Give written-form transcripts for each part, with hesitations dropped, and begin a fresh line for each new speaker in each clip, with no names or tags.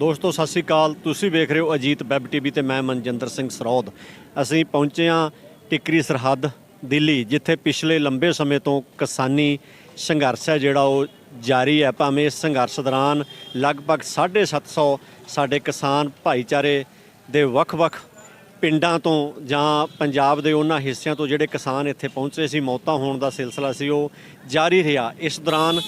ਦੋਸਤੋ ਸਤਿ ਸ਼੍ਰੀ ਅਕਾਲ। ਤੁਸੀਂ ਵੇਖ ਰਹੇ ਹੋ ਅਜੀਤ ਵੈਬ ਟੀਵੀ ਤੇ ਮੈਂ ਮਨਜਿੰਦਰ ਸਿੰਘ ਸਰੌਦ। ਅਸੀਂ ਪਹੁੰਚੇ ਹਾਂ ਟਿਕਰੀ ਸਰਹੱਦ ਦਿੱਲੀ, ਜਿੱਥੇ ਪਿਛਲੇ ਲੰਬੇ ਸਮੇਂ ਤੋਂ ਕਿਸਾਨੀ ਸੰਘਰਸ਼ ਹੈ ਜਿਹੜਾ ਉਹ ਜਾਰੀ ਹੈ। ਭਾਵੇਂ ਇਸ ਸੰਘਰਸ਼ ਦੌਰਾਨ ਲਗਭਗ 750 ਸਾਡੇ ਕਿਸਾਨ ਭਾਈਚਾਰੇ ਦੇ ਵੱਖ-ਵੱਖ ਪਿੰਡਾਂ ਤੋਂ ਜਾਂ ਪੰਜਾਬ ਦੇ ਉਹਨਾਂ ਹਿੱਸਿਆਂ ਤੋਂ ਜਿਹੜੇ ਕਿਸਾਨ ਇੱਥੇ ਪਹੁੰਚੇ ਸੀ, ਮੌਤਾਂ ਹੋਣ ਦਾ ਸਿਲਸਿਲਾ ਸੀ ਉਹ ਜਾਰੀ ਰਿਹਾ। ਇਸ ਦੌਰਾਨ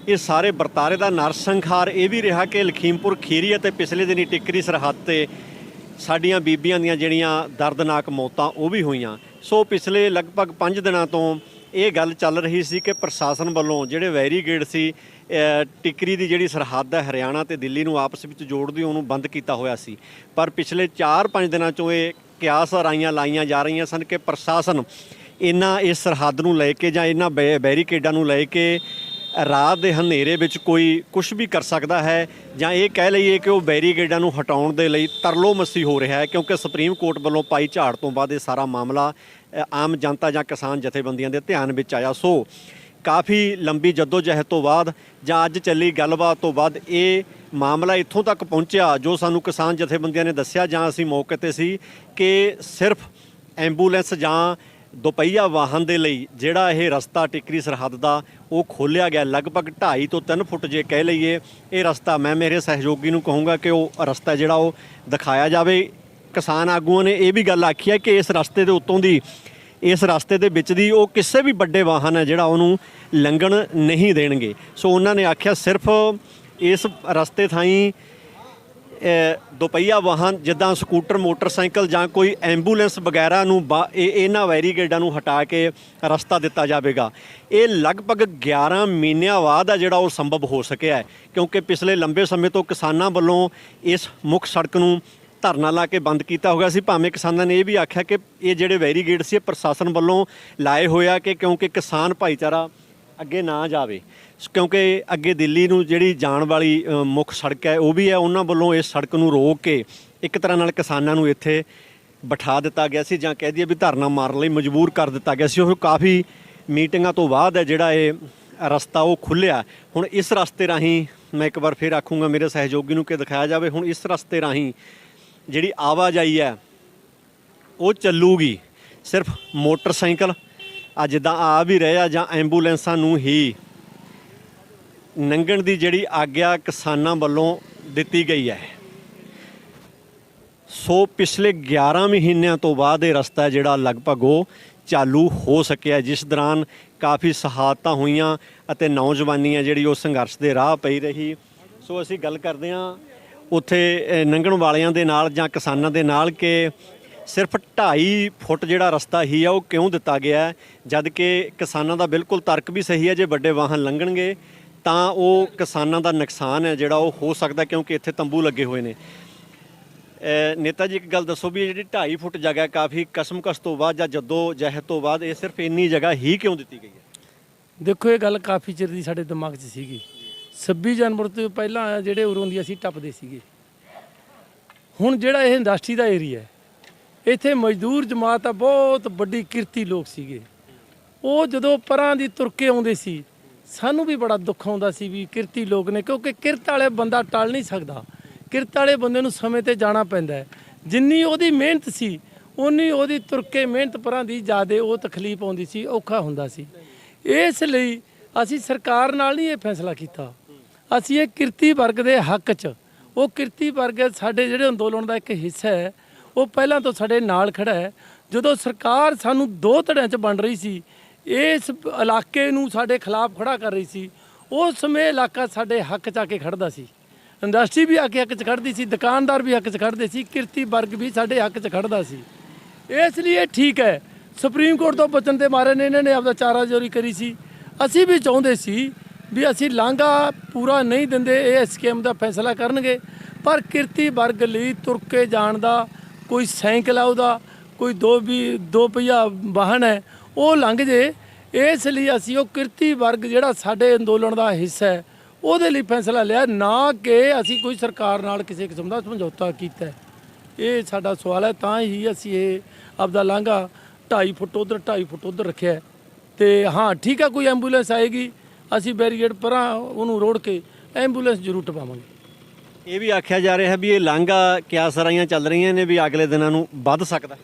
ਇਹ ਸਾਰੇ ਵਰਤਾਰੇ ਦਾ ਨਰਸੰਹਾਰ ਇਹ ਵੀ ਰਿਹਾ ਕਿ ਲਖੀਮਪੁਰ ਖੀਰੀ ਅਤੇ ਪਿਛਲੇ ਦਿਨੀ ਟਿਕਰੀ ਸਰਹੱਦ 'ਤੇ ਸਾਡੀਆਂ ਬੀਬੀਆਂ ਦੀਆਂ ਜਿਹੜੀਆਂ ਦਰਦਨਾਕ ਮੌਤਾਂ ਉਹ ਵੀ ਹੋਈਆਂ। ਸੋ ਪਿਛਲੇ ਲਗਭਗ 5 ਦਿਨਾਂ ਤੋਂ ਇਹ ਗੱਲ ਚੱਲ ਰਹੀ ਸੀ ਕਿ ਪ੍ਰਸ਼ਾਸਨ ਵੱਲੋਂ ਜਿਹੜੇ ਬੈਰੀਕੇਡ ਸੀ ਟਿਕਰੀ ਦੀ ਜਿਹੜੀ ਸਰਹੱਦ ਹੈ ਹਰਿਆਣਾ ਤੇ ਦਿੱਲੀ ਨੂੰ ਆਪਸ ਵਿੱਚ ਜੋੜਦੀ, ਉਹਨੂੰ ਬੰਦ ਕੀਤਾ ਹੋਇਆ ਸੀ। ਪਰ ਪਿਛਲੇ 4-5 ਦਿਨਾਂ ਤੋਂ ਇਹ ਕਿਆਸ ਲਾਈਆਂ ਜਾ ਰਹੀਆਂ ਸਨ ਕਿ ਪ੍ਰਸ਼ਾਸਨ ਇਹਨਾਂ ਇਸ ਸਰਹੱਦ ਨੂੰ ਲੈ ਕੇ ਜਾਂ ਇਹਨਾਂ ਬੈਰੀਕੇਡਾਂ ਨੂੰ ਲੈ ਕੇ ਰਾਤ ਦੇ ਹਨੇਰੇ ਵਿੱਚ ਕੋਈ ਕੁਝ ਵੀ ਕਰ ਸਕਦਾ ਹੈ, ਜਾਂ ਇਹ ਕਹਿ ਲਈਏ ਕਿ ਉਹ ਬੈਰੀਕੇਡਾਂ ਨੂੰ ਹਟਾਉਣ ਦੇ ਲਈ ਤਰਲੋ ਮੱਸੀ ਹੋ ਰਿਹਾ ਹੈ। ਕਿਉਂਕਿ ਸੁਪਰੀਮ ਕੋਰਟ ਵੱਲੋਂ ਪਾਈ ਝਾੜ ਤੋਂ ਬਾਅਦ ਇਹ ਸਾਰਾ ਮਾਮਲਾ ਆਮ ਜਨਤਾ ਜਾਂ ਕਿਸਾਨ ਜਥੇਬੰਦੀਆਂ ਦੇ ਧਿਆਨ ਵਿੱਚ ਆਇਆ। ਸੋ ਕਾਫੀ ਲੰਬੀ ਜਦੋਜਹਿਦ ਤੋਂ ਬਾਅਦ ਜਾਂ ਅੱਜ ਚੱਲੀ ਗੱਲਬਾਤ ਤੋਂ ਬਾਅਦ ਇਹ ਮਾਮਲਾ ਇੱਥੋਂ ਤੱਕ ਪਹੁੰਚਿਆ, ਜੋ ਸਾਨੂੰ ਕਿਸਾਨ ਜਥੇਬੰਦੀਆਂ ਨੇ ਦੱਸਿਆ ਜਾਂ ਅਸੀਂ ਮੌਕੇ 'ਤੇ ਸੀ, ਕਿ ਸਿਰਫ ਐਂਬੂਲੈਂਸ ਜਾਂ ਦੁਪਹੀਆ ਵਾਹਨ ਦੇ ਲਈ ਜਿਹੜਾ ਇਹ ਰਸਤਾ ਟਿਕਰੀ ਸਰਹੱਦ ਦਾ ਉਹ ਖੋਲ੍ਹਿਆ ਗਿਆ। ਲਗਭਗ 2.5 ਤੋਂ 3 ਫੁੱਟ ਜੇ ਕਹਿ ਲਈਏ ਇਹ ਰਸਤਾ, ਮੈਂ ਮੇਰੇ ਸਹਿਯੋਗੀ ਨੂੰ ਕਹੂੰਗਾ ਕਿ ਉਹ ਰਸਤਾ ਜਿਹੜਾ ਉਹ ਦਿਖਾਇਆ ਜਾਵੇ। ਕਿਸਾਨ ਆਗੂਆਂ ਨੇ ਇਹ ਵੀ ਗੱਲ ਆਖੀ ਹੈ ਕਿ ਇਸ ਰਸਤੇ ਦੇ ਉੱਤੋਂ ਦੀ, ਇਸ ਰਸਤੇ ਦੇ ਵਿੱਚ ਦੀ ਉਹ ਕਿਸੇ ਵੀ ਵੱਡੇ ਵਾਹਨ ਹੈ ਜਿਹੜਾ ਉਹਨੂੰ ਲੰਘਣ ਨਹੀਂ ਦੇਣਗੇ। ਸੋ ਉਹਨਾਂ ਨੇ ਆਖਿਆ ਸਿਰਫ ਇਸ ਰਸਤੇ ਥਾਈਂ ਦੁਪਹੀਆ ਵਾਹਨ ਜਿੱਦਾਂ ਸਕੂਟਰ, ਮੋਟਰਸਾਈਕਲ ਜਾਂ ਕੋਈ ਐਂਬੂਲੈਂਸ ਵਗੈਰਾ ਨੂੰ ਇਹਨਾਂ ਬੈਰੀਕੇਡਾਂ ਨੂੰ ਹਟਾ ਕੇ ਰਸਤਾ ਦਿੱਤਾ ਜਾਵੇਗਾ। ਇਹ ਲਗਭਗ 11 ਮਹੀਨਿਆਂ ਬਾਅਦ ਆ ਜਿਹੜਾ ਉਹ ਸੰਭਵ ਹੋ ਸਕਿਆ ਹੈ, ਕਿਉਂਕਿ ਪਿਛਲੇ ਲੰਬੇ ਸਮੇਂ ਤੋਂ ਕਿਸਾਨਾਂ ਵੱਲੋਂ ਇਸ ਮੁੱਖ ਸੜਕ ਨੂੰ ਧਰਨਾ ਲਾ ਕੇ ਬੰਦ ਕੀਤਾ ਹੋਇਆ ਸੀ। ਭਾਵੇਂ ਕਿਸਾਨਾਂ ਨੇ ਇਹ ਵੀ ਆਖਿਆ ਕਿ ਇਹ ਜਿਹੜੇ ਬੈਰੀਕੇਡ ਸੀ ਇਹ ਪ੍ਰਸ਼ਾਸਨ ਵੱਲੋਂ ਲਾਏ ਹੋਇਆ ਕਿ ਕਿਉਂਕਿ ਕਿਸਾਨ ਭਾਈਚਾਰਾ ਅੱਗੇ ਨਾ ਜਾਵੇ, ਕਿਉਂਕਿ ਅੱਗੇ ਦਿੱਲੀ ਨੂੰ ਜਿਹੜੀ ਜਾਣ ਵਾਲੀ ਮੁੱਖ ਸੜਕ ਹੈ ਉਹ ਵੀ ਹੈ। ਉਹਨਾਂ ਵੱਲੋਂ ਇਸ ਸੜਕ ਨੂੰ ਰੋਕ ਕੇ ਇੱਕ ਤਰ੍ਹਾਂ ਨਾਲ ਕਿਸਾਨਾਂ ਨੂੰ ਇੱਥੇ ਬਿਠਾ ਦਿੱਤਾ ਗਿਆ ਸੀ, ਜਾਂ ਕਹਿ ਦਈਏ ਵੀ ਧਰਨਾ ਮਾਰਨ ਲਈ ਮਜਬੂਰ ਕਰ ਦਿੱਤਾ ਗਿਆ ਸੀ। ਉਹ ਕਾਫੀ ਮੀਟਿੰਗਾਂ ਤੋਂ ਬਾਅਦ ਹੈ ਜਿਹੜਾ ਇਹ ਰਸਤਾ ਉਹ ਖੁੱਲ੍ਹਿਆ। ਹੁਣ ਇਸ ਰਸਤੇ ਰਾਹੀਂ ਮੈਂ ਇੱਕ ਵਾਰ ਫਿਰ ਆਖੂੰਗਾ ਮੇਰੇ ਸਹਿਯੋਗੀ ਨੂੰ ਕਿ ਦਿਖਾਇਆ ਜਾਵੇ। ਹੁਣ ਇਸ ਰਸਤੇ ਰਾਹੀਂ ਜਿਹੜੀ ਆਵਾਜਾਈ ਹੈ ਉਹ ਚੱਲੂਗੀ, ਸਿਰਫ ਮੋਟਰਸਾਈਕਲ ਜਿੱਦਾਂ ਆ ਵੀ ਰਹੇ ਆ ਜਾਂ ਐਂਬੂਲੈਂਸਾਂ ਨੂੰ ਹੀ ਲੰਘਣ ਦੀ ਜਿਹੜੀ ਆਗਿਆ ਕਿਸਾਨਾਂ ਵੱਲੋਂ ਦਿੱਤੀ ਗਈ ਹੈ। ਸੋ ਪਿਛਲੇ 11 ਮਹੀਨਿਆਂ ਤੋਂ ਬਾਅਦ ਇਹ ਰਸਤਾ ਜਿਹੜਾ ਲਗਭਗ ਉਹ ਚਾਲੂ ਹੋ ਸਕਿਆ, ਜਿਸ ਦੌਰਾਨ ਕਾਫੀ ਸ਼ਹਾਦਤਾਂ ਹੋਈਆਂ ਅਤੇ ਨੌਜਵਾਨੀ ਹੈ ਜਿਹੜੀ ਉਹ ਸੰਘਰਸ਼ ਦੇ ਰਾਹ ਪਈ ਰਹੀ। ਸੋ ਅਸੀਂ ਗੱਲ ਕਰਦੇ ਹਾਂ ਉੱਥੇ ਲੰਘਣ ਵਾਲਿਆਂ ਦੇ ਨਾਲ ਜਾਂ ਕਿਸਾਨਾਂ ਦੇ ਨਾਲ ਕਿ ਸਿਰਫ 2.5 ਫੁੱਟ ਜਿਹੜਾ ਰਸਤਾ ਹੀ ਆ ਉਹ ਕਿਉਂ ਦਿੱਤਾ ਗਿਆ, ਜਦ ਕਿ ਕਿਸਾਨਾਂ ਦਾ ਬਿਲਕੁਲ ਤਰਕ ਵੀ ਸਹੀ ਹੈ। ਜੇ ਵੱਡੇ ਵਾਹਨ ਲੰਘਣਗੇ ਤਾਂ ਉਹ ਕਿਸਾਨਾਂ ਦਾ ਨੁਕਸਾਨ ਹੈ ਜਿਹੜਾ ਉਹ ਹੋ ਸਕਦਾ, ਕਿਉਂਕਿ ਇੱਥੇ ਤੰਬੂ ਲੱਗੇ ਹੋਏ ਨੇ। ਨੇਤਾ ਜੀ ਇੱਕ ਗੱਲ ਦੱਸੋ ਵੀ ਜਿਹੜੀ 2.5 ਫੁੱਟ ਜਗ੍ਹਾ ਕਾਫੀ ਕਸਮਕਸ ਤੋਂ ਬਾਅਦ ਜਾਂ ਜਦੋਜਹਿਦ ਤੋਂ ਬਾਅਦ ਇਹ ਸਿਰਫ ਇੰਨੀ ਜਗ੍ਹਾ ਹੀ ਕਿਉਂ ਦਿੱਤੀ ਗਈ ਹੈ?
ਦੇਖੋ ਇਹ ਗੱਲ ਕਾਫੀ ਚਿਰ ਦੀ ਸਾਡੇ ਦਿਮਾਗ 'ਚ ਸੀਗੀ। 26 ਜਨਵਰੀ ਤੋਂ ਪਹਿਲਾਂ ਜਿਹੜੇ ਉਰੋਂ ਦੀ ਅਸੀਂ ਟੱਪਦੇ ਸੀਗੇ। ਹੁਣ ਜਿਹੜਾ ਇਹ ਇੰਡਸਟਰੀ ਦਾ ਏਰੀਆ ਹੈ, ਇੱਥੇ ਮਜ਼ਦੂਰ ਜਮਾਤ ਆ, ਬਹੁਤ ਵੱਡੀ ਕਿਰਤੀ ਲੋਕ ਸੀਗੇ। ਉਹ ਜਦੋਂ ਪਰਾਂ ਦੀ ਤੁਰ ਕੇ ਆਉਂਦੇ ਸੀ ਸਾਨੂੰ ਵੀ ਬੜਾ ਦੁੱਖ ਆਉਂਦਾ ਸੀ ਵੀ ਕਿਰਤੀ ਲੋਕ ਨੇ, ਕਿਉਂਕਿ ਕਿਰਤ ਵਾਲੇ ਬੰਦਾ ਟਲ ਨਹੀਂ ਸਕਦਾ। ਕਿਰਤ ਵਾਲੇ ਬੰਦੇ ਨੂੰ ਸਮੇਂ 'ਤੇ ਜਾਣਾ ਪੈਂਦਾ ਹੈ। ਜਿੰਨੀ ਉਹਦੀ ਮਿਹਨਤ ਸੀ ਉਨੀ ਉਹਦੀ ਤੁਰ ਕੇ ਮਿਹਨਤ ਪਰਾਂ ਦੀ ਜ਼ਿਆਦਾ ਉਹ ਤਕਲੀਫ ਆਉਂਦੀ ਸੀ, ਔਖਾ ਹੁੰਦਾ ਸੀ। ਇਸ ਲਈ ਅਸੀਂ ਸਰਕਾਰ ਨਾਲ ਨਹੀਂ ਇਹ ਫੈਸਲਾ ਕੀਤਾ। ਅਸੀਂ ਇਹ ਕਿਰਤੀ ਵਰਗ ਦੇ ਹੱਕ 'ਚ, ਉਹ ਕਿਰਤੀ ਵਰਗ ਸਾਡੇ ਜਿਹੜੇ ਅੰਦੋਲਨ ਦਾ ਇੱਕ ਹਿੱਸਾ ਹੈ, ਉਹ ਪਹਿਲਾਂ ਤੋਂ ਸਾਡੇ ਨਾਲ ਖੜਾ ਹੈ। ਜਦੋਂ ਸਰਕਾਰ ਸਾਨੂੰ 2 ਧੜਿਆਂ 'ਚ ਵੰਡ ਰਹੀ ਸੀ, ਇਸ ਇਲਾਕੇ ਨੂੰ ਸਾਡੇ ਖਿਲਾਫ ਖੜਾ ਕਰ ਰਹੀ ਸੀ, ਉਸ ਸਮੇਂ ਇਲਾਕਾ ਸਾਡੇ ਹੱਕ 'ਚ ਆ ਕੇ ਖੜਦਾ ਸੀ। ਇੰਡਸਟਰੀ ਵੀ ਆ ਕੇ ਹੱਕ 'ਚ ਖੜਦੀ ਸੀ, ਦੁਕਾਨਦਾਰ ਵੀ ਹੱਕ 'ਚ ਖੜਦੇ ਸੀ, ਕਿਰਤੀ ਵਰਗ ਵੀ ਸਾਡੇ ਹੱਕ 'ਚ ਖੜਦਾ ਸੀ। ਇਸ ਲਈ ਇਹ ਠੀਕ ਹੈ। ਸੁਪਰੀਮ ਕੋਰਟ ਤੋਂ ਬਚਣ ਦੇ ਮਾਰੇ ਨੇ ਇਹਨਾਂ ਨੇ ਆਪਦਾ ਚਾਰਾਜੋਰੀ ਕਰੀ ਸੀ। ਅਸੀਂ ਵੀ ਚਾਹੁੰਦੇ ਸੀ ਵੀ ਅਸੀਂ ਲਾਂਘਾ ਪੂਰਾ ਨਹੀਂ ਦਿੰਦੇ, ਇਹ ਸਕੀਮ ਦਾ ਫੈਸਲਾ ਕਰਨਗੇ। ਪਰ ਕਿਰਤੀ ਵਰਗ ਲਈ ਤੁਰ ਕੇ ਜਾਣ ਦਾ ਕੋਈ ਸਾਈਕਲ ਆ, ਉਹਦਾ ਕੋਈ ਦੋ ਪਹੀਆ ਵਾਹਨ ਹੈ, ਉਹ ਲੰਘ ਜੇ। ਇਸ ਲਈ ਅਸੀਂ ਉਹ ਕਿਰਤੀ ਵਰਗ ਜਿਹੜਾ ਸਾਡੇ ਅੰਦੋਲਨ ਦਾ ਹਿੱਸਾ ਹੈ ਉਹਦੇ ਲਈ ਫੈਸਲਾ ਲਿਆ, ਨਾ ਕਿ ਅਸੀਂ ਕੋਈ ਸਰਕਾਰ ਨਾਲ ਕਿਸੇ ਕਿਸਮ ਦਾ ਸਮਝੌਤਾ ਕੀਤਾ। ਇਹ ਸਾਡਾ ਸਵਾਲ ਹੈ। ਤਾਂ ਹੀ ਅਸੀਂ ਇਹ ਆਪਦਾ ਲਾਂਘਾ 2.5 ਫੁੱਟ ਉੱਧਰ 2.5 ਫੁੱਟ ਉੱਧਰ ਰੱਖਿਆ। ਤੇ ਹਾਂ ਠੀਕ ਆ, ਕੋਈ ਐਂਬੂਲੈਂਸ ਆਏਗੀ ਅਸੀਂ ਬੈਰੀਕੇਡ ਪਰਾਂ ਉਹਨੂੰ ਰੋੜ ਕੇ ਐਂਬੂਲੈਂਸ ਜ਼ਰੂਰ ਟਪਾਵਾਂਗੇ।
ਇਹ ਵੀ ਆਖਿਆ ਜਾ ਰਿਹਾ ਵੀ ਇਹ ਲਾਂਘਾ ਕਿਆਸ ਰਾਈਆਂ ਚੱਲ ਰਹੀਆਂ ਨੇ ਵੀ ਅਗਲੇ ਦਿਨਾਂ ਨੂੰ ਵੱਧ ਸਕਦਾ।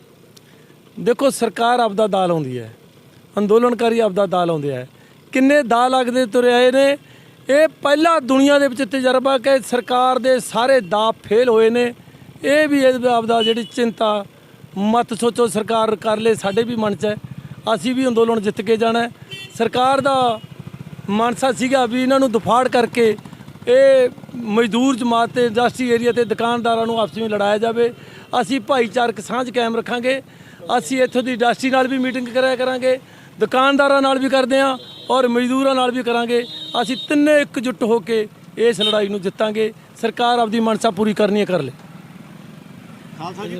ਦੇਖੋ ਸਰਕਾਰ ਆਪਦਾ ਦਾਅ ਲਾਉਂਦੀ ਹੈ, ਅੰਦੋਲਨਕਾਰੀ ਆਪਦਾ ਦਾਅ ਲਾਉਂਦੇ ਹੈ। ਕਿੰਨੇ ਦਾਅ ਲੱਗਦੇ ਤੁਰੇ ਆਏ ਨੇ। ਇਹ ਪਹਿਲਾ ਦੁਨੀਆ ਦੇ ਵਿੱਚ ਤਜਰਬਾ ਕਿ ਸਰਕਾਰ ਦੇ ਸਾਰੇ ਦਾਅ ਫੇਲ ਹੋਏ ਨੇ। ਇਹ ਵੀ ਆਪਦਾ ਜਿਹੜੀ ਚਿੰਤਾ ਮਤ ਸੋਚੋ, ਸਰਕਾਰ ਕਰ ਲੇ, ਸਾਡੇ ਵੀ ਮਨ 'ਚ ਹੈ। ਅਸੀਂ ਵੀ ਅੰਦੋਲਨ ਜਿੱਤ ਕੇ ਜਾਣਾ ਹੈ। ਸਰਕਾਰ ਦਾ ਮਨਸਾ ਸੀਗਾ ਵੀ ਇਹਨਾਂ ਨੂੰ ਦਫਾੜ ਕਰਕੇ ਇਹ ਮਜ਼ਦੂਰ ਜਮਾਤ ਤੇ ਇੰਡਸਟਰੀ ਏਰੀਆ ਤੇ ਦੁਕਾਨਦਾਰਾਂ ਨੂੰ ਆਪਸ ਵਿੱਚ ਲੜਾਇਆ ਜਾਵੇ। ਅਸੀਂ ਭਾਈਚਾਰਕ ਸਾਂਝ ਕਾਇਮ ਰੱਖਾਂਗੇ। ਅਸੀਂ ਇੱਥੋਂ ਦੀ ਇੰਡਸਟਰੀ ਨਾਲ ਵੀ ਮੀਟਿੰਗ ਕਰਿਆ ਕਰਾਂਗੇ, ਦੁਕਾਨਦਾਰਾਂ ਨਾਲ ਵੀ ਕਰਦੇ ਹਾਂ ਔਰ ਮਜ਼ਦੂਰਾਂ ਨਾਲ ਵੀ ਕਰਾਂਗੇ। ਅਸੀਂ ਤਿੰਨੇ ਇਕਜੁੱਟ ਹੋ ਕੇ ਇਸ ਲੜਾਈ ਨੂੰ ਜਿੱਤਾਂਗੇ। ਸਰਕਾਰ ਆਪਦੀ ਮਨਸਾ ਪੂਰੀ ਕਰਨੀ ਹੈ, ਕਰ ਲੇ।
ਖਾਲਸਾ ਜੀ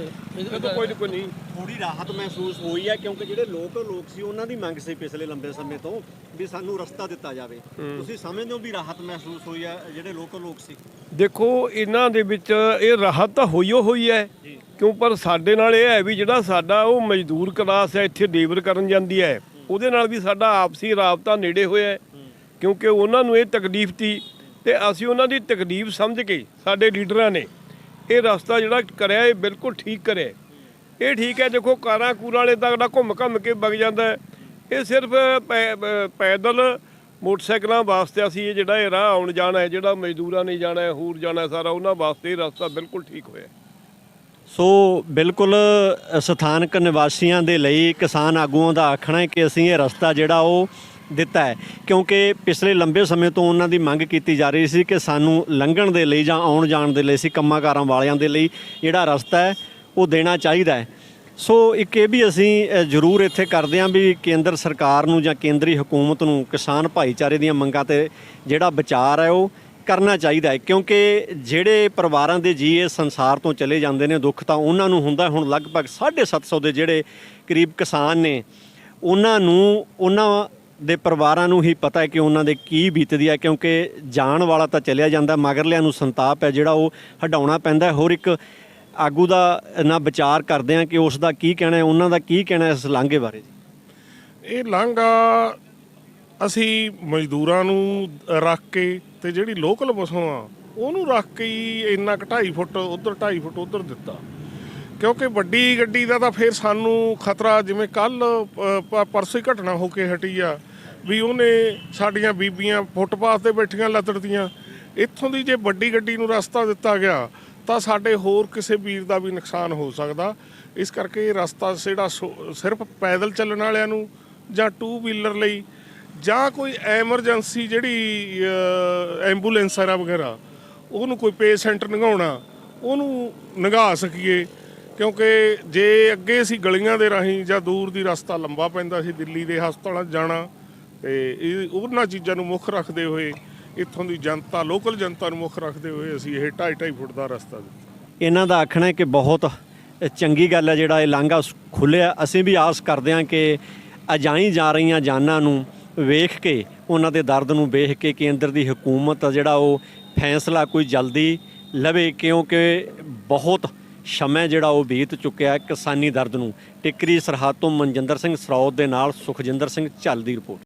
ਕੋਈ ਨਹੀਂ ਥੋੜੀ ਰਾਹਤ ਮਹਿਸੂਸ ਹੋਈ ਹੈ ਕਿਉਂਕਿ ਜਿਹੜੇ ਲੋਕ ਸੀ ਉਹਨਾਂ ਦੀ ਮੰਗ ਸੀ ਪਿਛਲੇ ਲੰਬੇ ਸਮੇਂ ਤੋਂ ਵੀ ਸਾਨੂੰ ਰਸਤਾ ਦਿੱਤਾ ਜਾਵੇ। ਤੁਸੀਂ ਸਮਝਦੇ ਹੋ ਵੀ ਰਾਹਤ ਮਹਿਸੂਸ ਹੋਈ ਹੈ ਜਿਹੜੇ ਲੋਕ ਸੀ?
ਦੇਖੋ ਇਹਨਾਂ ਦੇ ਵਿੱਚ ਇਹ ਰਾਹਤ ਤਾਂ ਹੋਈ ਹੈ ਕਿਉਂ, ਪਰ ਸਾਡੇ ਨਾਲ ਇਹ ਹੈ ਵੀ ਜਿਹੜਾ ਸਾਡਾ ਉਹ ਮਜ਼ਦੂਰ ਕਲਾਸ ਹੈ ਇੱਥੇ ਲੇਬਰ ਕਰਨ ਜਾਂਦੀ ਹੈ ਉਹਦੇ ਨਾਲ ਵੀ ਸਾਡਾ ਆਪਸੀ ਰਾਬਤਾ ਨੇੜੇ ਹੋਇਆ ਹੈ ਕਿਉਂਕਿ ਉਹਨਾਂ ਨੂੰ ਇਹ ਤਕਲੀਫ ਸੀ ਤੇ ਅਸੀਂ ਉਹਨਾਂ ਦੀ ਤਕਲੀਫ ਸਮਝ ਕੇ ਸਾਡੇ ਲੀਡਰਾਂ ਨੇ ਇਹ ਰਸਤਾ ਜਿਹੜਾ ਕਰਿਆ ਇਹ ਬਿਲਕੁਲ ਠੀਕ ਕਰਿਆ। ਇਹ ਠੀਕ ਹੈ, ਦੇਖੋ ਕਾਰਾਂ ਕੂਰਾਂ ਵਾਲੇ ਤਾਂ ਘੁੰਮ ਕੇ ਵਗ ਜਾਂਦਾ ਹੈ। ਇਹ ਸਿਰਫ ਪੈਦਲ ਮੋਟਰਸਾਈਕਲਾਂ ਵਾਸਤੇ ਅਸੀਂ ਇਹ ਜਿਹੜਾ ਇਹ ਰਾਹ ਆਉਣ ਜਾਣਾ ਹੈ, ਜਿਹੜਾ ਮਜ਼ਦੂਰਾਂ ਨੇ ਜਾਣਾ ਹੈ, ਹੋਰ ਜਾਣਾ ਸਾਰਾ, ਉਹਨਾਂ ਵਾਸਤੇ ਇਹ ਰਸਤਾ ਬਿਲਕੁਲ ਠੀਕ ਹੋਇਆ।
ਸੋ ਬਿਲਕੁਲ ਸਥਾਨਕ ਨਿਵਾਸੀਆਂ ਦੇ ਲਈ ਕਿਸਾਨ ਆਗੂਆਂ ਦਾ ਆਖਣਾ ਹੈ ਕਿ ਅਸੀਂ ਇਹ ਰਸਤਾ ਜਿਹੜਾ ਉਹ ਦਿੱਤਾ ਹੈ ਕਿਉਂਕਿ ਪਿਛਲੇ ਲੰਬੇ ਸਮੇਂ ਤੋਂ ਉਹਨਾਂ ਦੀ ਮੰਗ ਕੀਤੀ ਜਾ ਰਹੀ ਸੀ ਕਿ ਸਾਨੂੰ ਲੰਘਣ ਦੇ ਲਈ ਜਾਂ ਆਉਣ ਜਾਣ ਦੇ ਲਈ ਸੀ ਕੰਮਾਂ-ਕਾਰਾਂ ਵਾਲਿਆਂ ਦੇ ਲਈ ਜਿਹੜਾ ਰਸਤਾ ਹੈ ਉਹ ਦੇਣਾ ਚਾਹੀਦਾ ਹੈ। ਸੋ ਇੱਕ ਇਹ ਵੀ ਅਸੀਂ ਜ਼ਰੂਰ ਇੱਥੇ ਕਰਦੇ ਹਾਂ ਵੀ ਕੇਂਦਰ ਸਰਕਾਰ ਨੂੰ ਜਾਂ ਕੇਂਦਰੀ ਹਕੂਮਤ ਨੂੰ ਕਿਸਾਨ ਭਾਈਚਾਰੇ ਦੀਆਂ ਮੰਗਾਂ ਤੇ ਜਿਹੜਾ ਵਿਚਾਰ ਹੈ ਉਹ ਕਰਨਾ ਚਾਹੀਦਾ ਹੈ ਕਿਉਂਕਿ ਜਿਹੜੇ ਪਰਿਵਾਰਾਂ ਦੇ ਜੀ ਇਸ ਸੰਸਾਰ ਤੋਂ ਚਲੇ ਜਾਂਦੇ ਨੇ ਦੁੱਖ ਤਾਂ ਉਹਨਾਂ ਨੂੰ ਹੁੰਦਾ। ਹੁਣ ਲਗਭਗ 750 ਦੇ ਜਿਹੜੇ ਕਰੀਬ ਕਿਸਾਨ ਨੇ ਉਹਨਾਂ ਦੇ ਪਰਿਵਾਰਾਂ ਨੂੰ ਹੀ ਪਤਾ ਹੈ ਕਿ ਉਹਨਾਂ ਦੇ ਕੀ ਬੀਤਦੀ ਹੈ ਕਿਉਂਕਿ ਜਾਣ ਵਾਲਾ ਤਾਂ ਚਲਿਆ ਜਾਂਦਾ, ਮਗਰਲਿਆਂ ਨੂੰ ਸੰਤਾਪ ਹੈ ਜਿਹੜਾ ਉਹ ਹਟਾਉਣਾ ਪੈਂਦਾ। ਹੋਰ ਇੱਕ ਆਗੂ ਦਾ ਨਾ ਵਿਚਾਰ ਕਰਦੇ ਹਾਂ ਕਿ ਉਸ ਦਾ ਕੀ ਕਹਿਣਾ ਹੈ, ਉਹਨਾਂ ਦਾ ਕੀ ਕਹਿਣਾ ਇਸ ਲਾਂਘੇ ਬਾਰੇ ਜੀ?
ਇਹ ਲਾਂਘਾ ਅਸੀਂ ਮਜ਼ਦੂਰਾਂ ਨੂੰ ਰੱਖ ਕੇ ਤੇ ਜਿਹੜੀ ਲੋਕਲ ਬੱਸਾਂ ਆ ਉਹਨੂੰ ਰੱਖ ਕੇ ਹੀ ਇੰਨਾ 2.5 ਫੁੱਟ ਉੱਧਰ 2.5 ਫੁੱਟ ਉੱਧਰ ਦਿੱਤਾ ਕਿਉਂਕਿ ਵੱਡੀ ਗੱਡੀ ਦਾ ਤਾਂ ਫਿਰ ਸਾਨੂੰ ਖਤਰਾ, ਜਿਵੇਂ ਕੱਲ ਪਰਸੋਂ ਹੀ ਘਟਨਾ ਹੋ ਕੇ ਹਟੀ ਆ ਵੀ ਉਹਨੇ ਸਾਡੀਆਂ ਬੀਬੀਆਂ ਫੁੱਟਪਾਥ ਤੇ ਬੈਠੀਆਂ ਲੱਤੜਦੀਆਂ। ਇੱਥੋਂ ਦੀ ਜੇ ਵੱਡੀ ਗੱਡੀ ਨੂੰ ਰਸਤਾ ਦਿੱਤਾ ਗਿਆ ਤਾਂ ਸਾਡੇ ਹੋਰ ਕਿਸੇ ਵੀਰ ਦਾ ਵੀ ਨੁਕਸਾਨ ਹੋ ਸਕਦਾ। ਇਸ ਕਰਕੇ ਇਹ ਰਸਤਾ ਜਿਹੜਾ ਸਿਰਫ ਪੈਦਲ ਚੱਲਣ ਵਾਲਿਆਂ ਨੂੰ ਜਾਂ 2 ਵੀਲਰ ਲਈ ਜਾਂ ਕੋਈ ਐਮਰਜੈਂਸੀ ਜਿਹੜੀ ਐਂਬੂਲੈਂਸ ਆ ਵਗੈਰਾ ਉਹਨੂੰ ਕੋਈ ਪੇਸ਼ੈਂਟ ਲੰਘਾਉਣਾ ਉਹਨੂੰ ਲੰਘਾ ਸਕੀਏ ਕਿਉਂਕਿ ਜੇ ਅੱਗੇ ਅਸੀਂ ਗਲੀਆਂ ਦੇ ਰਾਹੀਂ ਜਾਂ ਦੂਰ ਦੀ ਰਸਤਾ ਲੰਬਾ ਪੈਂਦਾ ਸੀ ਦਿੱਲੀ ਦੇ ਹਸਪਤਾਲਾਂ 'ਚ ਜਾਣਾ ਤੇ ਇਹ ਉਹਨਾਂ ਚੀਜ਼ਾਂ ਨੂੰ ਮੁੱਖ ਰੱਖਦੇ ਹੋਏ ਇੱਥੋਂ ਦੀ ਜਨਤਾ, ਲੋਕਲ ਜਨਤਾ ਨੂੰ ਮੁੱਖ ਰੱਖਦੇ ਹੋਏ ਅਸੀਂ ਇਹ 2.5 ਫੁੱਟ ਦਾ ਰਸਤਾ ਦਿੱਤਾ।
ਇਹਨਾਂ ਦਾ ਆਖਣਾ ਹੈ ਕਿ ਬਹੁਤ ਚੰਗੀ ਗੱਲ ਹੈ ਜਿਹੜਾ ਇਹ ਲਾਂਘਾ ਖੁੱਲ੍ਹਿਆ। ਅਸੀਂ ਵੀ ਆਸ ਕਰਦੇ ਹਾਂ ਕਿ ਅਜਾਈ ਜਾ ਰਹੀਆਂ ਜਾਨਾਂ ਨੂੰ ਵੇਖ ਕੇ, ਉਹਨਾਂ ਦੇ ਦਰਦ ਨੂੰ ਵੇਖ ਕੇ ਕੇਂਦਰ ਦੀ ਹਕੂਮਤ ਜਿਹੜਾ ਉਹ ਫੈਸਲਾ ਕੋਈ ਜਲਦੀ ਲਵੇ ਕਿਉਂਕਿ ਬਹੁਤ ਸਮਾਂ ਜਿਹੜਾ ਉਹ ਬੀਤ ਚੁੱਕਿਆ ਕਿਸਾਨੀ ਦਰਦ ਨੂੰ। ਟਿੱਕਰੀ ਸਰਹੱਦ ਤੋਂ ਮਨਜਿੰਦਰ ਸਿੰਘ ਸਰੌਦ ਦੇ ਨਾਲ ਸੁਖਜਿੰਦਰ ਸਿੰਘ ਝੱਲ ਦੀ ਰਿਪੋਰਟ।